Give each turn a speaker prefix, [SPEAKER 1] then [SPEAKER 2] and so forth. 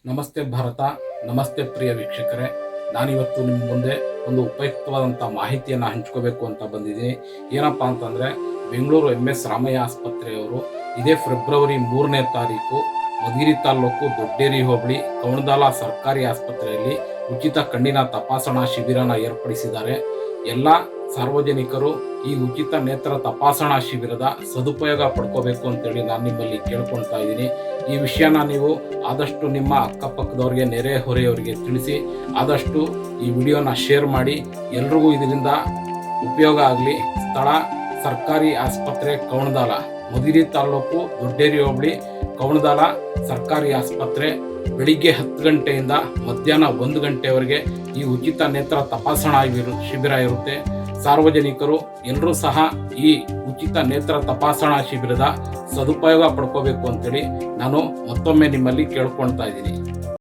[SPEAKER 1] ನಮಸ್ತೆ ಭಾರತ, ನಮಸ್ತೆ ಪ್ರಿಯ ವೀಕ್ಷಕರೇ. ನಾನಿವತ್ತು ನಿಮ್ಮ ಮುಂದೆ ಒಂದು ಉಪಯುಕ್ತವಾದಂಥ ಮಾಹಿತಿಯನ್ನು ಹಂಚ್ಕೋಬೇಕು ಅಂತ ಬಂದಿದ್ದೀನಿ. ಏನಪ್ಪ ಅಂತಂದರೆ, ಬೆಂಗಳೂರು MS ರಾಮಯ್ಯ ಆಸ್ಪತ್ರೆಯವರು ಇದೇ ಫೆಬ್ರವರಿ 3ನೇ ತಾರೀಕು ಮಧುಗಿರಿ ತಾಲೂಕು ದೊಡ್ಡೇರಿ ಹೋಬಳಿ ಕವಣದಾಲ ಸರ್ಕಾರಿ ಆಸ್ಪತ್ರೆಯಲ್ಲಿ ಉಚಿತ ಕಣ್ಣಿನ ತಪಾಸಣಾ ಶಿಬಿರನ ಏರ್ಪಡಿಸಿದ್ದಾರೆ. ಎಲ್ಲ ಸಾರ್ವಜನಿಕರು ಈ ಉಚಿತ ನೇತ್ರ ತಪಾಸಣಾ ಶಿಬಿರದ ಸದುಪಯೋಗ ಪಡ್ಕೋಬೇಕು ಅಂತೇಳಿ ನಾನು ನಿಮ್ಮಲ್ಲಿ ಕೇಳ್ಕೊಳ್ತಾ ಇದ್ದೀನಿ. ಈ ವಿಷಯನ ನೀವು ಆದಷ್ಟು ನಿಮ್ಮ ಅಕ್ಕಪಕ್ಕದವ್ರಿಗೆ, ನೆರೆಹೊರೆಯವರಿಗೆ ತಿಳಿಸಿ ಆದಷ್ಟು ಈ ವಿಡಿಯೋನ ಶೇರ್ ಮಾಡಿ. ಎಲ್ರಿಗೂ ಇದರಿಂದ ಉಪಯೋಗ ಆಗಲಿ. ಸ್ಥಳ ಸರ್ಕಾರಿ ಆಸ್ಪತ್ರೆ ಕವಣದಾಲ, ಮಧುಗಿರಿ ತಾಲೂಕು ದೊಡ್ಡೇರಿ ಹೋಬಳಿ ಕವಣದಾಲ ಸರ್ಕಾರಿ ಆಸ್ಪತ್ರೆ. ಬೆಳಿಗ್ಗೆ 10 ಗಂಟೆಯಿಂದ ಮಧ್ಯಾಹ್ನ 1 ಗಂಟೆವರೆಗೆ ಈ ಉಚಿತ ನೇತ್ರ ತಪಾಸಣಾ ಶಿಬಿರ ಇರುತ್ತೆ. ಸಾರ್ವಜನಿಕರು ಎಲ್ಲರೂ ಸಹ ಈ ಉಚಿತ ನೇತ್ರ ತಪಾಸಣಾ ಶಿಬಿರದ ಸದುಪಯೋಗ ಪಡ್ಕೋಬೇಕು ಅಂತೇಳಿ ನಾನು ಮತ್ತೊಮ್ಮೆ ನಿಮ್ಮಲ್ಲಿ ಕೇಳ್ಕೊಳ್ತಾ ಇದ್ದೀನಿ.